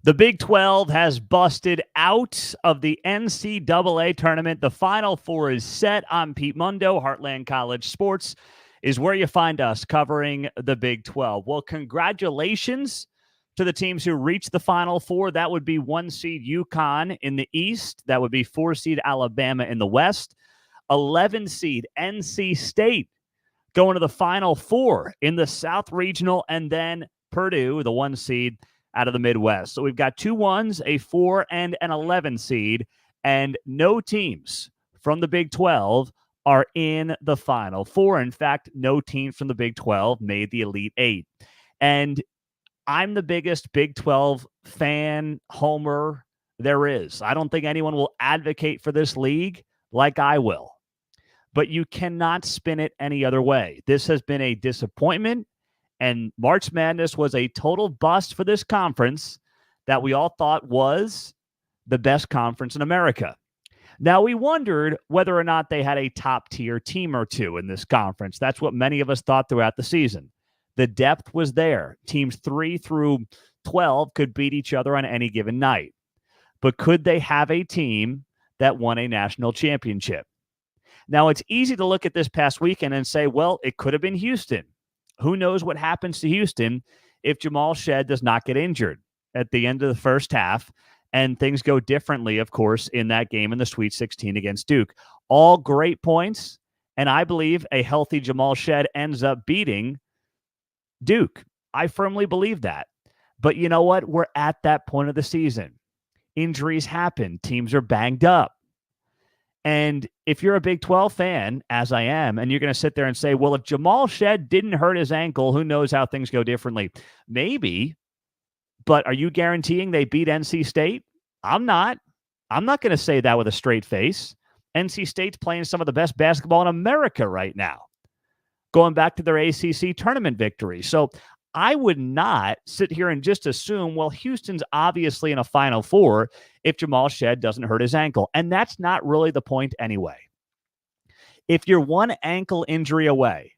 The Big 12 has busted out of the NCAA tournament. The Final Four is set. I'm Pete Mundo. Heartland College Sports is where you find us covering the Big 12. Well, congratulations to the teams who reached the Final Four. That would be 1 seed UConn in the East. That would be 4 seed Alabama in the West. 11 seed NC State going to the Final Four in the South Regional, and then Purdue, the 1 seed out of the Midwest. So we've got 2 1s, a 4, and an 11 seed, and no teams from the Big 12 are in the Final Four. In fact, no team from the Big 12 made the Elite Eight. And I'm the biggest Big 12 fan, homer there is. I don't think anyone will advocate for this league like I will. But you cannot spin it any other way. This has been a disappointment. And March Madness was a total bust for this conference that we all thought was the best conference in America. Now, we wondered whether or not they had a top-tier team or two in this conference. That's what many of us thought throughout the season. The depth was there. Teams 3 through 12 could beat each other on any given night. But could they have a team that won a national championship? Now, it's easy to look at this past weekend and say, well, it could have been Houston. Who knows what happens to Houston if Jamal Shead does not get injured at the end of the first half, and things go differently, of course, in that game in the Sweet 16 against Duke. All great points, and I believe a healthy Jamal Shead ends up beating Duke. I firmly believe that. But you know what? We're at that point of the season. Injuries happen. Teams are banged up. And if you're a Big 12 fan, as I am, and you're going to sit there and say, well, if Jamal Shead didn't hurt his ankle, who knows how things go differently? Maybe, but are you guaranteeing they beat NC State? I'm not. I'm not going to say that with a straight face. NC State's playing some of the best basketball in America right now, going back to their ACC tournament victory. So I would not sit here and just assume, well, Houston's obviously in a Final Four if Jamal Shead doesn't hurt his ankle. And that's not really the point anyway. If you're one ankle injury away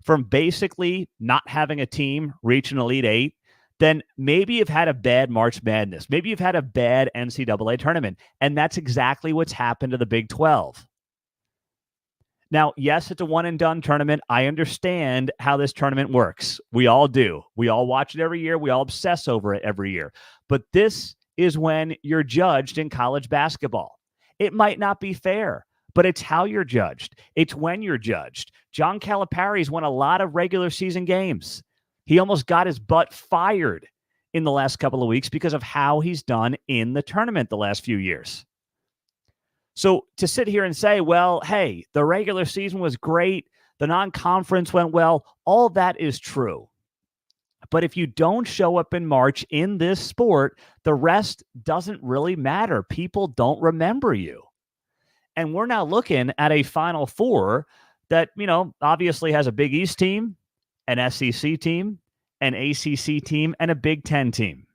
from basically not having a team reach an Elite Eight, then maybe you've had a bad March Madness. Maybe you've had a bad NCAA tournament. And that's exactly what's happened to the Big 12. Now, yes, it's a one-and-done tournament. I understand how this tournament works. We all do. We all watch it every year. We all obsess over it every year. But this is when you're judged in college basketball. It might not be fair, but it's how you're judged. It's when you're judged. John Calipari's won a lot of regular season games. He almost got his butt fired in the last couple of weeks because of how he's done in the tournament the last few years. So to sit here and say, well, hey, the regular season was great, the non-conference went well, all that is true. But if you don't show up in March in this sport, the rest doesn't really matter. People don't remember you. And we're now looking at a Final Four that, obviously has a Big East team, an SEC team, an ACC team, and a Big Ten team,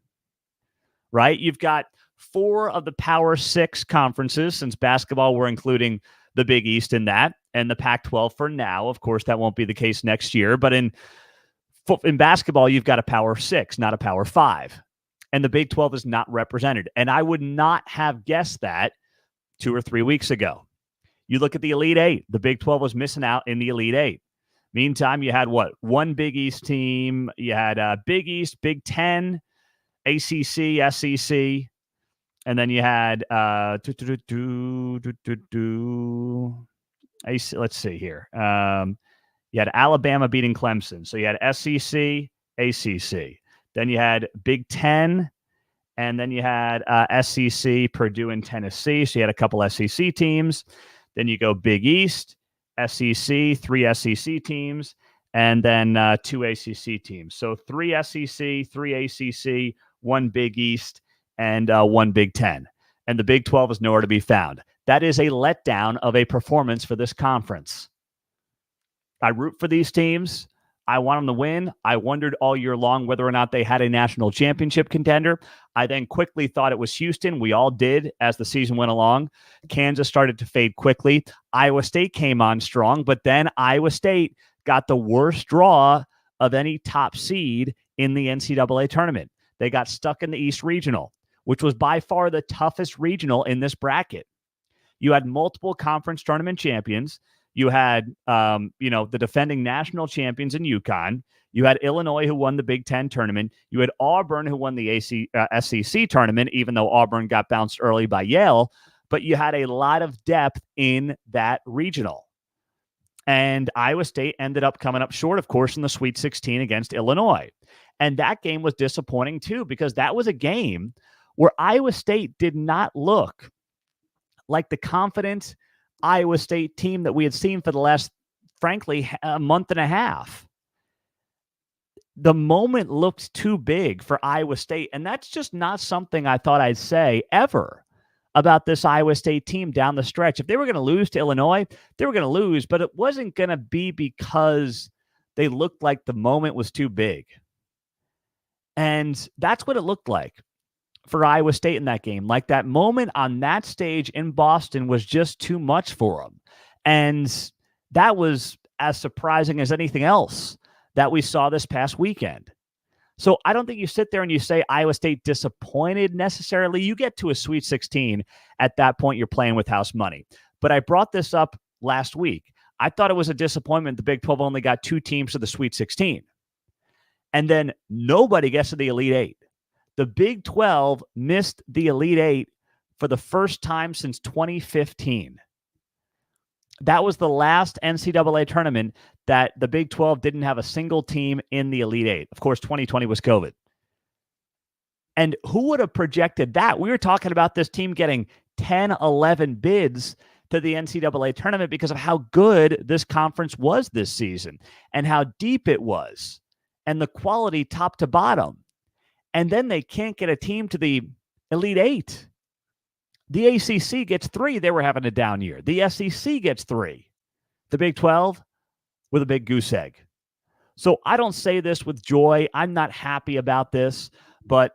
right? You've got 4 of the Power 6 conferences. Since basketball, we're including the Big East in that, and the Pac-12 for now. Of course, that won't be the case next year. But in basketball, you've got a Power 6, not a Power 5. And the Big 12 is not represented. And I would not have guessed that 2 or 3 weeks ago. You look at the Elite Eight. The Big 12 was missing out in the Elite Eight. Meantime, you had what? 1 Big East team. You had Big East, Big Ten, ACC, SEC. And then you had, let's see here. You had Alabama beating Clemson. So you had SEC, ACC. Then you had Big Ten, and then you had SEC, Purdue, and Tennessee. So you had a couple SEC teams. Then you go Big East, SEC, 3 SEC teams, and then 2 ACC teams. So 3 SEC, 3 ACC, 1 Big East, and 1 Big Ten. And the Big 12 is nowhere to be found. That is a letdown of a performance for this conference. I root for these teams. I want them to win. I wondered all year long whether or not they had a national championship contender. I then quickly thought it was Houston. We all did as the season went along. Kansas started to fade quickly. Iowa State came on strong, but then Iowa State got the worst draw of any top seed in the NCAA tournament. they got stuck in the East Regional, which was by far the toughest regional in this bracket. You had multiple conference tournament champions. You had, the defending national champions in UConn. You had Illinois, who won the Big Ten tournament. You had Auburn, who won the SEC tournament, even though Auburn got bounced early by Yale. But you had a lot of depth in that regional. And Iowa State ended up coming up short, of course, in the Sweet 16 against Illinois. And that game was disappointing, too, because that was a game where Iowa State did not look like the confident Iowa State team that we had seen for the last, frankly, a month and a half. The moment looked too big for Iowa State, and that's just not something I thought I'd say ever about this Iowa State team down the stretch. If they were going to lose to Illinois, they were going to lose, but it wasn't going to be because they looked like the moment was too big. And that's what it looked like for Iowa State in that game. Like, that moment on that stage in Boston was just too much for them. And that was as surprising as anything else that we saw this past weekend. So I don't think you sit there and you say Iowa State disappointed necessarily. You get to a Sweet 16. At that point, you're playing with house money. But I brought this up last week. I thought it was a disappointment the Big 12 only got 2 teams to the Sweet 16. And then nobody gets to the Elite 8. The Big 12 missed the Elite 8 for the first time since 2015. That was the last NCAA tournament that the Big 12 didn't have a single team in the Elite 8. Of course, 2020 was COVID. And who would have projected that? We were talking about this team getting 10, 11 bids to the NCAA tournament because of how good this conference was this season and how deep it was and the quality top to bottom. And then they can't get a team to the Elite 8. The ACC gets 3. They were having a down year. The SEC gets 3. The Big 12 with a big goose egg. So I don't say this with joy. I'm not happy about this, but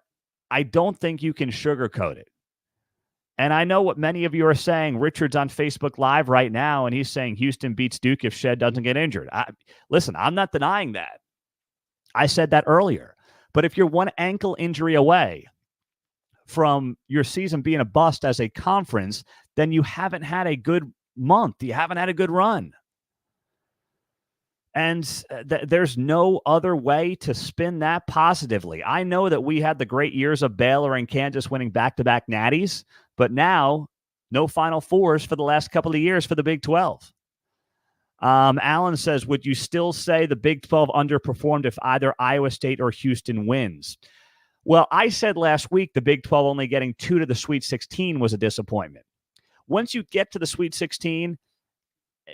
I don't think you can sugarcoat it. And I know what many of you are saying. Richard's on Facebook Live right now, and he's saying Houston beats Duke if Shed doesn't get injured. Listen, I'm not denying that. I said that earlier. But if you're one ankle injury away from your season being a bust as a conference, then you haven't had a good month. You haven't had a good run. And there's no other way to spin that positively. I know that we had the great years of Baylor and Kansas winning back-to-back natties, but now no Final Fours for the last couple of years for the Big 12. Alan says, would you still say the Big 12 underperformed if either Iowa State or Houston wins? Well, I said last week the Big 12 only getting 2 to the Sweet 16 was a disappointment. Once you get to the Sweet 16,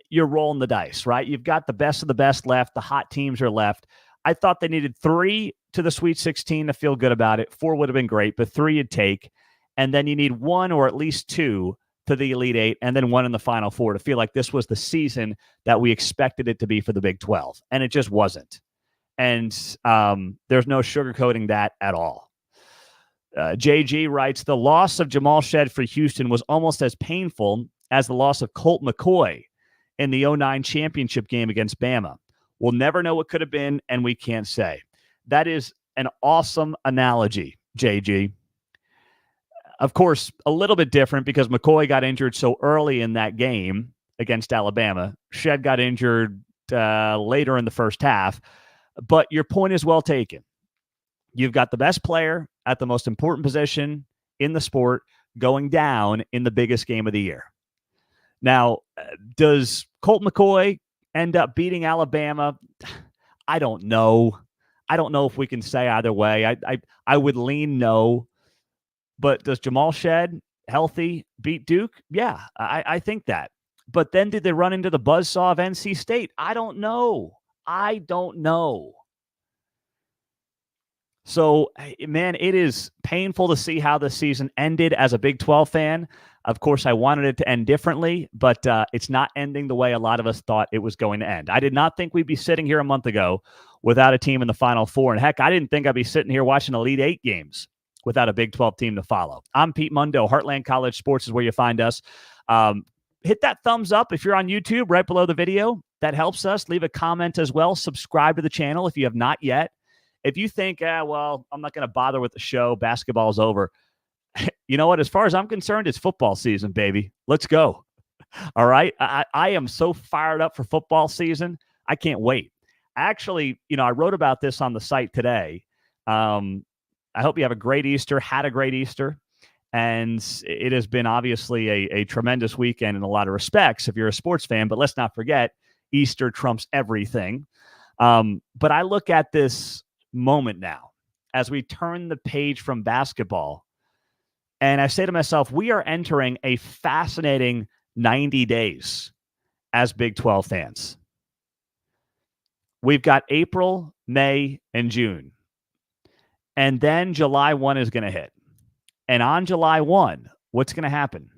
you're rolling the dice, right? You've got the best of the best left. The hot teams are left. I thought they needed 3 to the Sweet 16 to feel good about it. 4 would have been great, but 3 you'd take. And then you need 1 or at least 2 to the Elite 8, and then 1 in the Final Four to feel like this was the season that we expected it to be for the Big 12. And it just wasn't. And there's no sugarcoating that at all. JG writes, the loss of Jamal Shed for Houston was almost as painful as the loss of Colt McCoy in the 2009 championship game against Bama. We'll never know what could have been, and we can't say. That is an awesome analogy, JG. Of course, a little bit different because McCoy got injured so early in that game against Alabama. Shed got injured later in the first half. But your point is well taken. You've got the best player at the most important position in the sport going down in the biggest game of the year. Now, does Colt McCoy end up beating Alabama? I don't know. I don't know if we can say either way. I would lean no. But does Jamal Shed, healthy, beat Duke? Yeah, I think that. But then did they run into the buzzsaw of NC State? I don't know. So, man, it is painful to see how the season ended as a Big 12 fan. Of course, I wanted it to end differently, but it's not ending the way a lot of us thought it was going to end. I did not think we'd be sitting here a month ago without a team in the Final Four. And heck, I didn't think I'd be sitting here watching Elite 8 games without a Big 12 team to follow. I'm Pete Mundo. Heartland College Sports is where you find us. Hit that thumbs up if you're on YouTube right below the video. That helps us. Leave a comment as well. Subscribe to the channel if you have not yet. if you think, well, I'm not going to bother with the show, basketball's over. You know what? As far as I'm concerned, it's football season, baby. Let's go. All right. I am so fired up for football season. I can't wait. Actually, I wrote about this on the site today. I hope you have a great Easter, had a great Easter. And it has been obviously a tremendous weekend in a lot of respects if you're a sports fan. But let's not forget, Easter trumps everything. But I look at this moment now as we turn the page from basketball, and I say to myself, we are entering a fascinating 90 days as Big 12 fans. We've got April, May, and June. And then July 1 is going to hit. And on July 1, what's going to happen?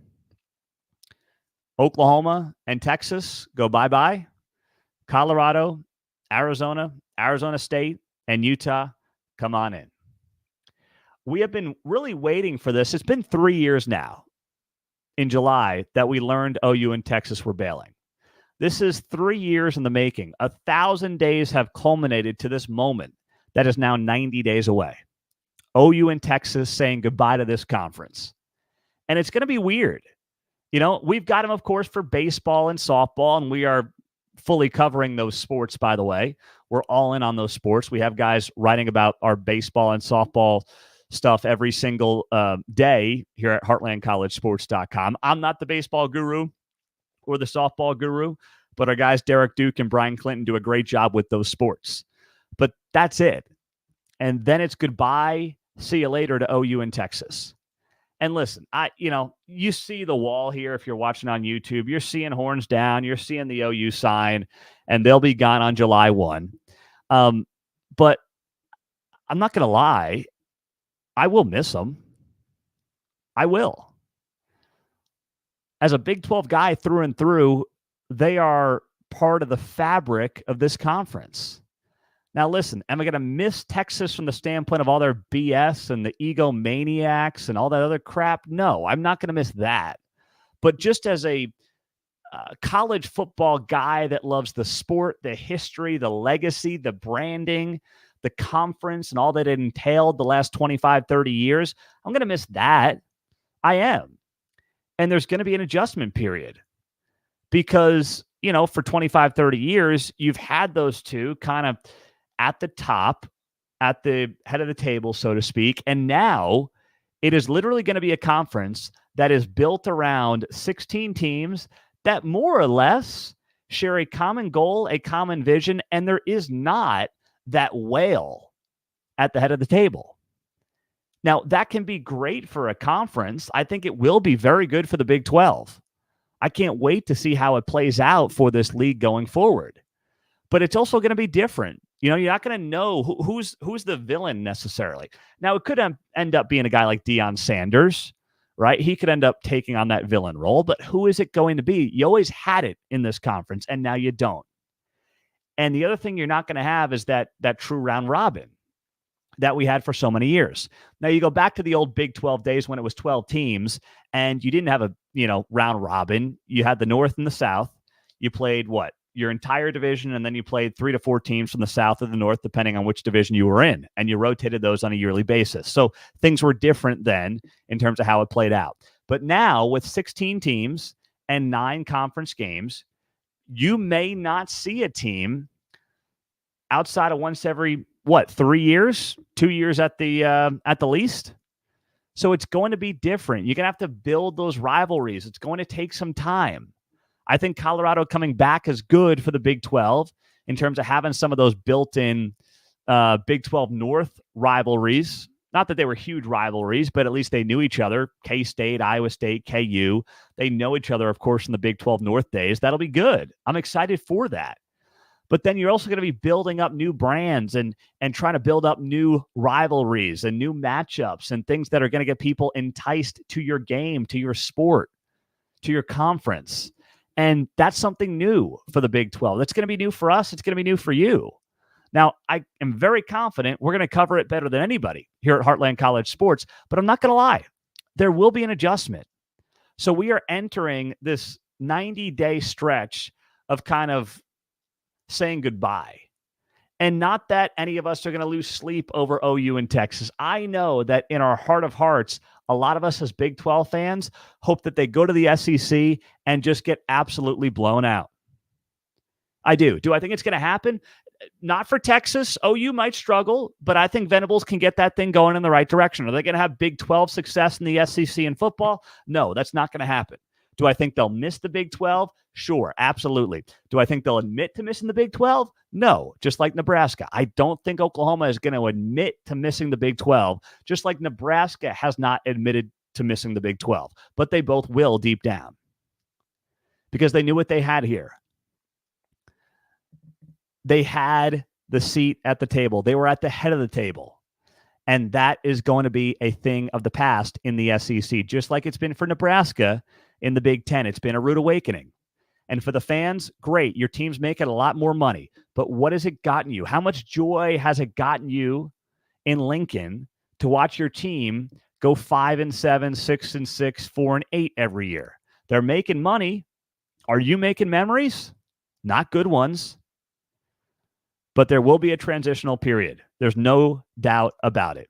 Oklahoma and Texas go bye-bye. Colorado, Arizona State, and Utah come on in. We have been really waiting for this. It's been 3 years now in July that we learned OU and Texas were bailing. This is 3 years in the making. 1,000 days have culminated to this moment that is now 90 days away. OU and Texas saying goodbye to this conference. And it's going to be weird. We've got them, of course, for baseball and softball, and we are fully covering those sports, by the way. We're all in on those sports. We have guys writing about our baseball and softball stuff every single day here at heartlandcollegesports.com. I'm not the baseball guru or the softball guru, but our guys Derek Duke and Brian Clinton do a great job with those sports. But that's it. And then it's goodbye, see you later to OU and Texas. And listen, you see the wall here if you're watching on YouTube. You're seeing horns down. You're seeing the OU sign, and they'll be gone on July 1. But I'm not going to lie. I will miss them. I will. As a Big 12 guy through and through, they are part of the fabric of this conference. Now, listen, am I going to miss Texas from the standpoint of all their BS and the egomaniacs and all that other crap? No, I'm not going to miss that. But just as a college football guy that loves the sport, the history, the legacy, the branding, the conference, and all that it entailed the last 25, 30 years, I'm going to miss that. I am. And there's going to be an adjustment period because, for 25, 30 years, you've had those two kind of at the top, at the head of the table, so to speak. And now it is literally going to be a conference that is built around 16 teams that more or less share a common goal, a common vision, and there is not that whale at the head of the table. Now, that can be great for a conference. I think it will be very good for the Big 12. I can't wait to see how it plays out for this league going forward. But it's also going to be different. You're not going to know who's the villain necessarily. Now, it could end up being a guy like Deion Sanders, right? He could end up taking on that villain role, but who is it going to be? You always had it in this conference, and now you don't. And the other thing you're not going to have is that true round robin that we had for so many years. Now, you go back to the old Big 12 days when it was 12 teams, and you didn't have a round robin. You had the North and the South. You played your entire division, and then you played 3 to 4 teams from the South or the North, depending on which division you were in, and you rotated those on a yearly basis. So things were different then in terms of how it played out. But now with 16 teams and 9 conference games, you may not see a team outside of once every 3 years, 2 years at the least. So it's going to be different. You're going to have to build those rivalries. It's going to take some time. I think Colorado coming back is good for the Big 12 in terms of having some of those built-in Big 12 North rivalries. Not that they were huge rivalries, but at least they knew each other. K-State, Iowa State, KU. They know each other, of course, in the Big 12 North days. That'll be good. I'm excited for that. But then you're also going to be building up new brands and trying to build up new rivalries and new matchups and things that are going to get people enticed to your game, to your sport, to your conference. And that's something new for the Big 12. That's going to be new for us. It's going to be new for you. Now, I am very confident we're going to cover it better than anybody here at Heartland College Sports, but I'm not going to lie. There will be an adjustment. So we are entering this 90-day stretch of kind of saying goodbye. And not that any of us are going to lose sleep over OU and Texas. I know that in our heart of hearts, a lot of us as Big 12 fans hope that they go to the SEC and just get absolutely blown out. I do. Do I think it's going to happen? Not for Texas. OU might struggle, but I think Venables can get that thing going in the right direction. Are they going to have Big 12 success in the SEC in football? No, that's not going to happen. Do I think they'll miss the Big 12? Sure, absolutely. Do I think they'll admit to missing the Big 12? No, just like Nebraska. I don't think Oklahoma is going to admit to missing the Big 12, just like Nebraska has not admitted to missing the Big 12. But they both will deep down because they knew what they had here. They had the seat at the table. They were at the head of the table. And that is going to be a thing of the past in the SEC, just like it's been for Nebraska in the Big Ten. It's been a rude awakening. And for the fans, great. Your team's making a lot more money. But what has it gotten you? How much joy has it gotten you in Lincoln to watch your team go 5-7, 6-6, 4-8 every year? They're making money. Are you making memories? Not good ones. But there will be a transitional period. There's no doubt about it.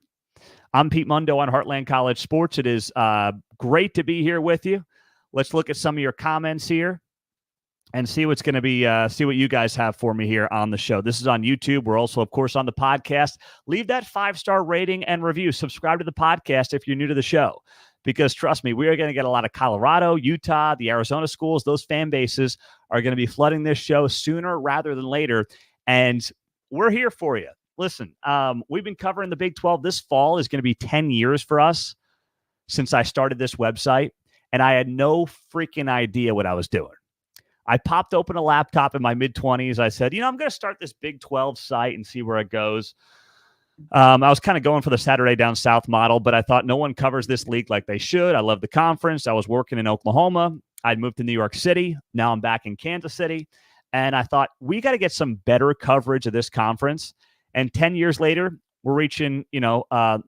I'm Pete Mundo on Heartland College Sports. It is great to be here with you. Let's look at some of your comments here and see what's going to be, see what you guys have for me here on the show. This is on YouTube. We're also, of course, on the podcast. Leave that 5-star rating and review. Subscribe to the podcast if you're new to the show. Because trust me, we are going to get a lot of Colorado, Utah, the Arizona schools. Those fan bases are going to be flooding this show sooner rather than later. And we're here for you. Listen, we've been covering the Big 12. This fall is going to be 10 years for us since I started this website, and I had no freaking idea what I was doing. I popped open a laptop in my mid-20s. I said, I'm going to start this Big 12 site and see where it goes. I was kind of going for the Saturday Down South model, but I thought no one covers this league like they should. I love the conference. I was working in Oklahoma. I'd moved to New York City. Now I'm back in Kansas City. And I thought, we got to get some better coverage of this conference. And 10 years later, we're reaching,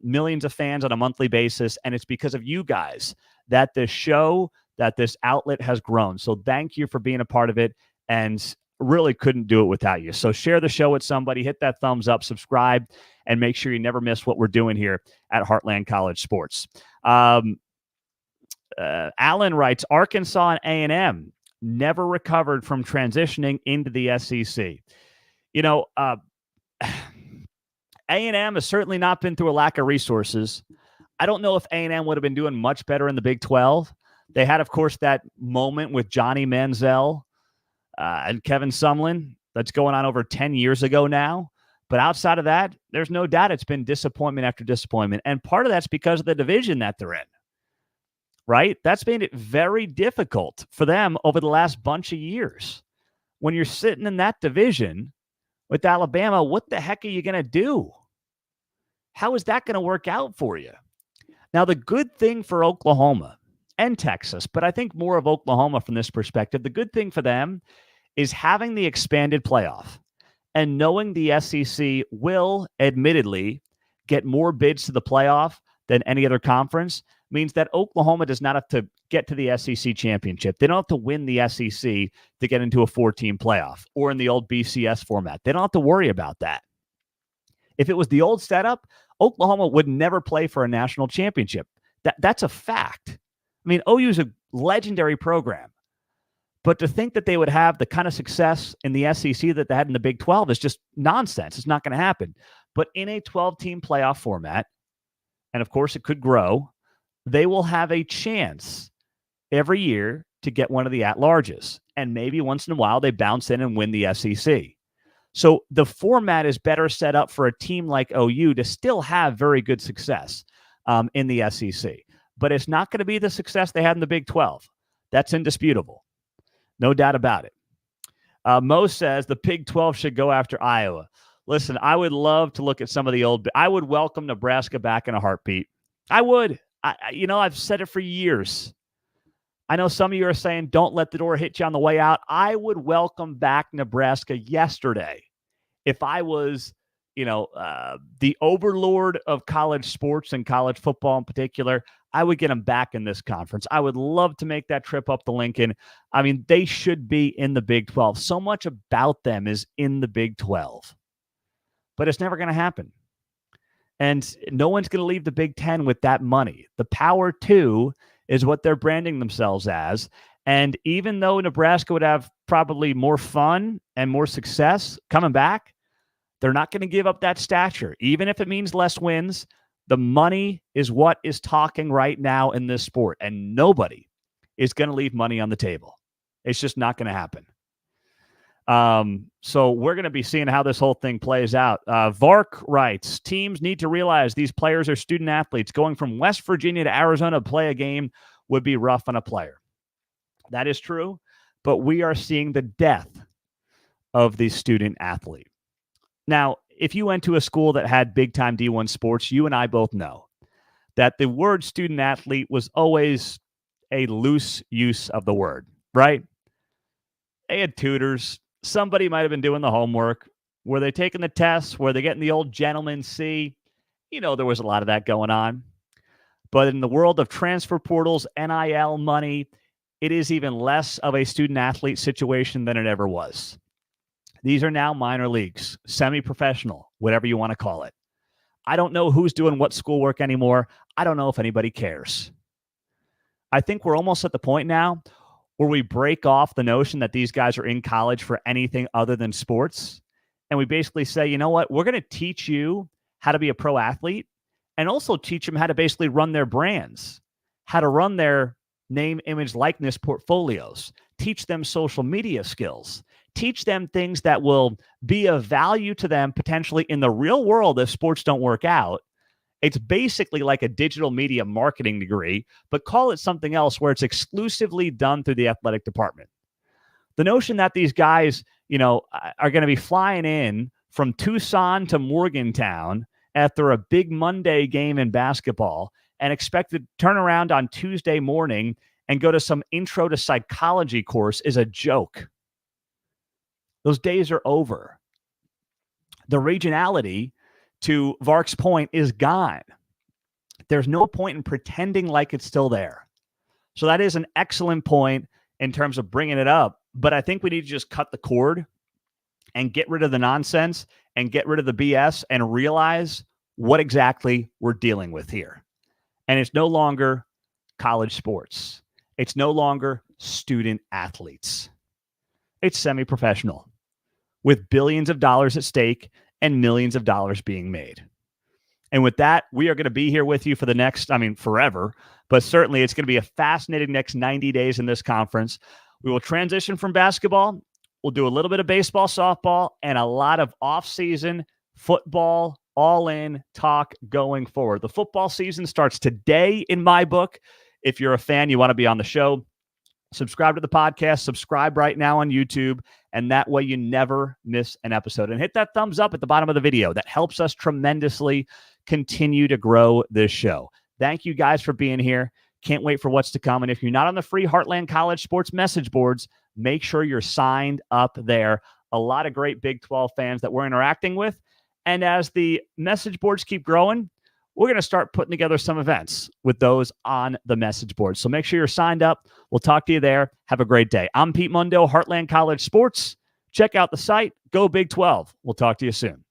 millions of fans on a monthly basis. And it's because of you guys that this show, that this outlet has grown. So thank you for being a part of it. And really couldn't do it without you. So share the show with somebody, hit that thumbs up, subscribe, and make sure you never miss what we're doing here at Heartland College Sports. Alan writes, Arkansas and A&M never recovered from transitioning into the SEC. A&M has certainly not been through a lack of resources. I don't know if A&M would have been doing much better in the Big 12. They had, of course, that moment with Johnny Manziel and Kevin Sumlin that's going on over 10 years ago now. But outside of that, there's no doubt it's been disappointment after disappointment. And part of that's because of the division that they're in. Right? That's made it very difficult for them over the last bunch of years. When you're sitting in that division with Alabama, what the heck are you going to do? How is that going to work out for you? Now, the good thing for Oklahoma and Texas, but I think more of Oklahoma from this perspective, the good thing for them is having the expanded playoff and knowing the SEC will admittedly get more bids to the playoff than any other conference means that Oklahoma does not have to get to the SEC championship. They don't have to win the SEC to get into a 4-team playoff or in the old BCS format. They don't have to worry about that. If it was the old setup, Oklahoma would never play for a national championship. That's a fact. I mean, OU is a legendary program. But to think that they would have the kind of success in the SEC that they had in the Big 12 is just nonsense. It's not going to happen. But in a 12-team playoff format, and of course it could grow, they will have a chance every year to get one of the at-larges. And maybe once in a while they bounce in and win the SEC. So the format is better set up for a team like OU to still have very good success in the SEC. But it's not going to be the success they had in the Big 12. That's indisputable. No doubt about it. Mo says the Big 12 should go after Iowa. Listen, I would love to look at some of the old – I would welcome Nebraska back in a heartbeat. I would. I've said it for years. I know some of you are saying don't let the door hit you on the way out. I would welcome back Nebraska yesterday if I was, the overlord of college sports and college football in particular. I would get them back in this conference. I would love to make that trip up to Lincoln. I mean, they should be in the Big 12. So much about them is in the Big 12. but it's never going to happen. And no one's going to leave the Big Ten with that money. The Power Two is what they're branding themselves as. And even though Nebraska would have probably more fun and more success coming back, they're not going to give up that stature. Even if it means less wins, the money is what is talking right now in this sport. And nobody is going to leave money on the table. It's just not going to happen. So we're going to be seeing how this whole thing plays out. Vark writes, teams need to realize these players are student athletes. Going from West Virginia to Arizona to play a game would be rough on a player. That is true, but we are seeing the death of the student athlete. Now, if you went to a school that had big-time D1 sports, you and I both know that the word student athlete was always a loose use of the word, right? They had tutors. Somebody might have been doing the homework. Were they taking the tests? Were they getting the old gentleman C? You know, there was a lot of that going on. But in the world of transfer portals, NIL money, it is even less of a student-athlete situation than it ever was. These are now minor leagues, semi-professional, whatever you want to call it. I don't know who's doing what schoolwork anymore. I don't know if anybody cares. I think we're almost at the point now where we break off the notion that these guys are in college for anything other than sports. And we basically say, you know what? We're going to teach you how to be a pro athlete and also teach them how to basically run their brands, how to run their name, image, likeness portfolios, teach them social media skills, teach them things that will be of value to them potentially in the real world if sports don't work out. It's basically like a digital media marketing degree, but call it something else where it's exclusively done through the athletic department. The notion that these guys, are going to be flying in from Tucson to Morgantown after a big Monday game in basketball and expect to turn around on Tuesday morning and go to some intro to psychology course is a joke. Those days are over. The regionality, to Vark's point, is gone. There's no point in pretending like it's still there. So that is an excellent point in terms of bringing it up. But I think we need to just cut the cord and get rid of the nonsense and get rid of the BS and realize what exactly we're dealing with here. And it's no longer college sports. It's no longer student athletes. It's semi-professional with billions of dollars at stake and millions of dollars being made. And with that, we are going to be here with you for the next, forever, but certainly it's going to be a fascinating next 90 days in this conference. We will transition from basketball. We'll do a little bit of baseball, softball, and a lot of off-season football, all-in talk going forward. The football season starts today in my book. If you're a fan, you want to be on the show, subscribe to the podcast, subscribe right now on YouTube, and that way you never miss an episode. And hit that thumbs up at the bottom of the video. That helps us tremendously continue to grow this show. Thank you guys for being here. Can't wait for what's to come. And if you're not on the free Heartland College Sports message boards, make sure you're signed up there. A lot of great Big 12 fans that we're interacting with. And as the message boards keep growing, we're going to start putting together some events with those on the message board. So make sure you're signed up. We'll talk to you there. Have a great day. I'm Pete Mundo, Heartland College Sports. Check out the site. Go Big 12. We'll talk to you soon.